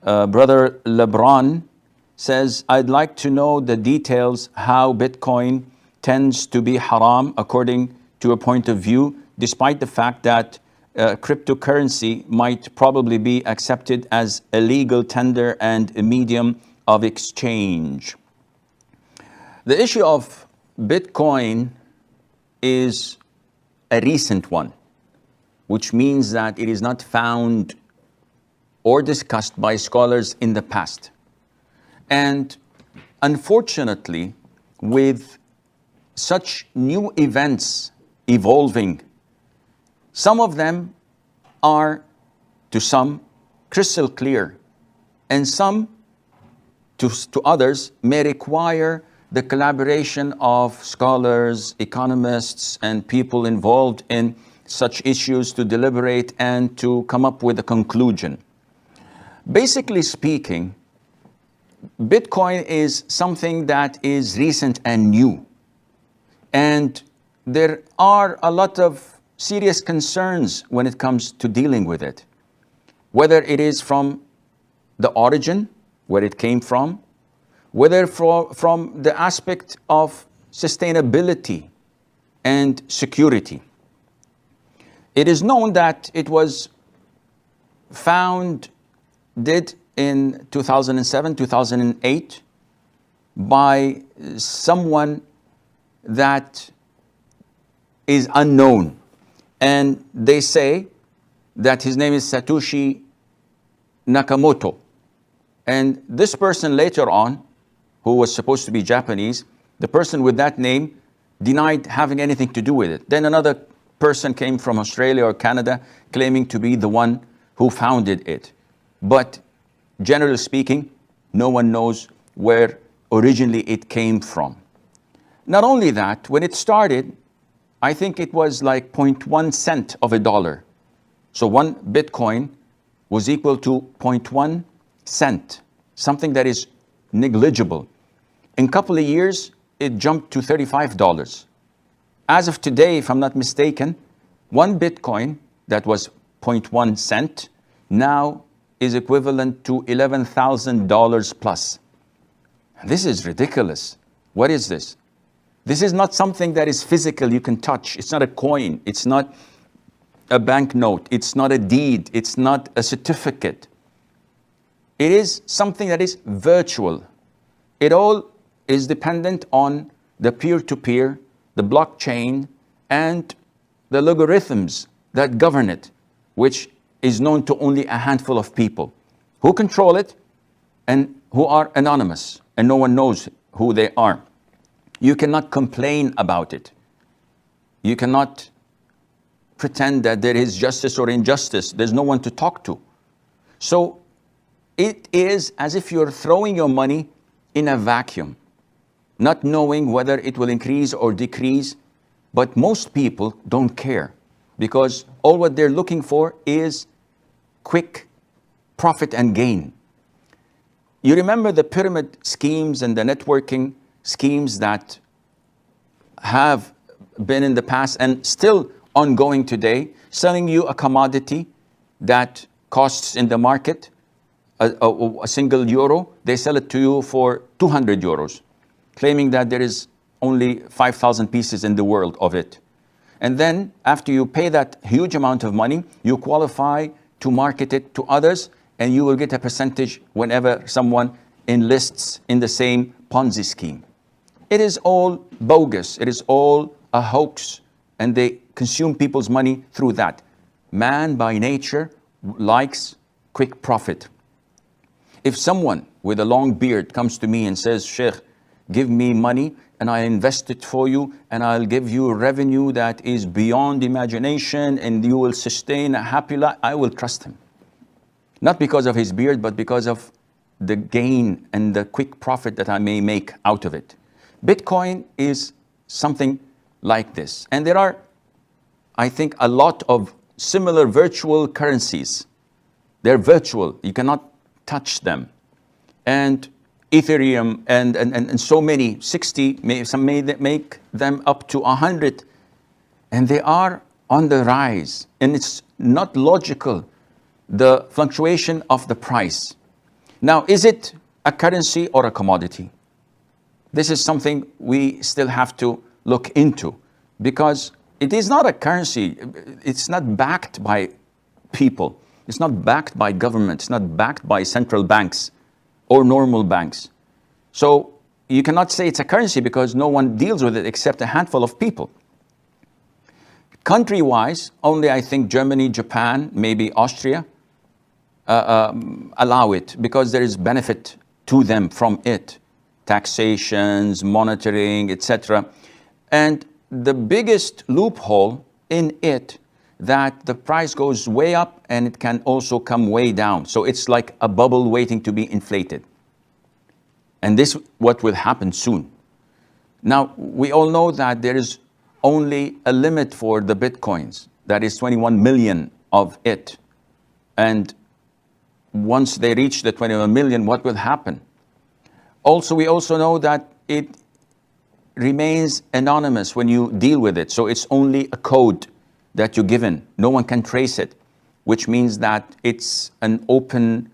Brother LeBron says, I'd like to know the details how Bitcoin tends to be haram according to a point of view, despite the fact that cryptocurrency might probably be accepted as a legal tender and a medium of exchange. The issue of Bitcoin is a recent one, which means that it is not found or discussed by scholars in the past. And unfortunately, with such new events evolving, some of them are, to some, crystal clear, and some, to others, may require the collaboration of scholars, economists, and people involved in such issues to deliberate and to come up with a conclusion. Basically speaking, Bitcoin is something that is recent and new. And there are a lot of serious concerns when it comes to dealing with it. Whether it is from the origin, where it came from, whether from the aspect of sustainability and security. It is known that it was founded in 2007, 2008 by someone that is unknown. And they say that his name is Satoshi Nakamoto. And this person later on, who was supposed to be Japanese, the person with that name denied having anything to do with it. Then another person came from Australia or Canada claiming to be the one who founded it. But generally speaking, no one knows where originally it came from. Not only that, when it started, I think it was like 0.1 cent of a dollar. So one Bitcoin was equal to 0.1 cent, something that is negligible. In a couple of years, it jumped to $35. As of today, if I'm not mistaken, one Bitcoin that was 0.1 cent now is equivalent to $11,000 plus. This is ridiculous. What is this? This is not something that is physical, you can touch. It's not a coin. It's not a banknote. It's not a deed. It's not a certificate. It is something that is virtual. It all is dependent on the peer-to-peer, the blockchain, and the logarithms that govern it, which is known to only a handful of people who control it and who are anonymous, and no one knows who they are. You cannot complain about it. You cannot pretend that there is justice or injustice. There's no one to talk to. So it is as if you're throwing your money in a vacuum, not knowing whether it will increase or decrease. But most people don't care, because all what they're looking for is quick profit and gain. You remember the pyramid schemes and the networking schemes that have been in the past and still ongoing today, selling you a commodity that costs in the market a single euro. They sell it to you for 200 euros, claiming that there is only 5,000 pieces in the world of it. And then after you pay that huge amount of money, you qualify to market it to others, and you will get a percentage whenever someone enlists in the same Ponzi scheme. It is all bogus. It is all a hoax, and they consume people's money through that. Man by nature likes quick profit. If someone with a long beard comes to me and says, Sheikh, give me money and I'll invest it for you, and I'll give you revenue that is beyond imagination, and you will sustain a happy life, I will trust him. Not because of his beard, but because of the gain and the quick profit that I may make out of it. Bitcoin is something like this. And there are, I think, a lot of similar virtual currencies. They're virtual. You cannot touch them. And Ethereum and so many, 60, some may make them up to 100. And they are on the rise. And it's not logical, the fluctuation of the price. Now, is it a currency or a commodity? This is something we still have to look into, because it is not a currency. It's not backed by people. It's not backed by government. It's not backed by central banks or normal banks. So you cannot say it's a currency because no one deals with it except a handful of people. Country-wise, only I think Germany, Japan, maybe Austria allow it because there is benefit to them from it. Taxations, monitoring, etc. And the biggest loophole in it, that the price goes way up and it can also come way down. So it's like a bubble waiting to be inflated. And this what will happen soon. Now, we all know that there is only a limit for the Bitcoins. That is 21 million of it. And once they reach the 21 million, what will happen? Also, we also know that it remains anonymous when you deal with it. So it's only a code that you're given. No one can trace it, which means that it's an open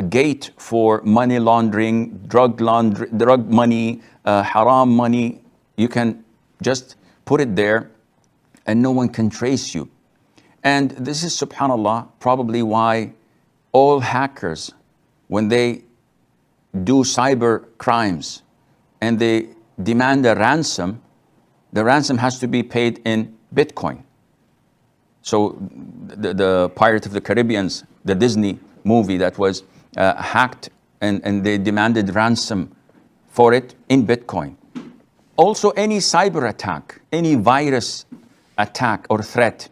gate for money laundering, drug money, haram money. You can just put it there and no one can trace you. And this is, subhanAllah, probably why all hackers, when they do cyber crimes and they demand a ransom, the ransom has to be paid in Bitcoin. So the Pirates of the Caribbean, the Disney movie that was hacked, and they demanded ransom for it in Bitcoin. Also, any cyber attack, any virus attack or threat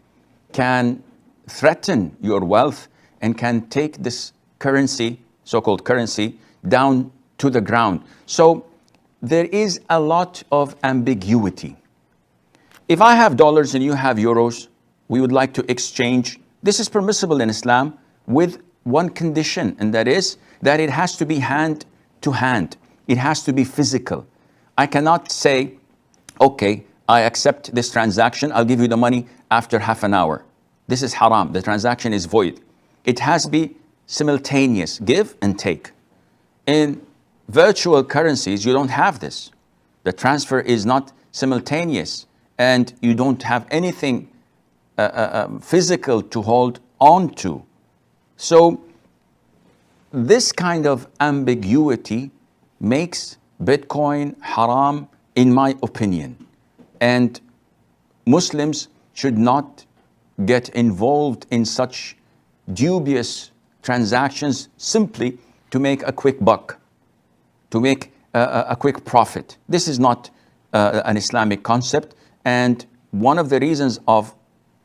can threaten your wealth and can take this currency, so-called currency, down to the ground. So there is a lot of ambiguity. If I have dollars and you have euros, we would like to exchange. This is permissible in Islam with one condition, and that is that it has to be hand to hand. It has to be physical. I cannot say, okay, I accept this transaction, I'll give you the money after half an hour. This is haram. The transaction is void. It has to be simultaneous, give and take. In virtual currencies, you don't have this. The transfer is not simultaneous, and you don't have anything physical to hold on to. So this kind of ambiguity makes Bitcoin haram, in my opinion. And Muslims should not get involved in such dubious transactions simply to make a quick buck, to make a quick profit. This is not an Islamic concept. And one of the reasons of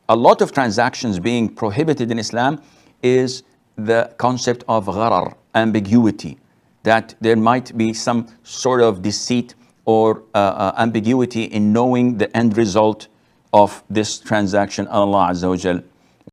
a lot of transactions being prohibited in Islam is the concept of gharar, ambiguity, that there might be some sort of deceit or ambiguity in knowing the end result of this transaction. Allah Azza wa Jal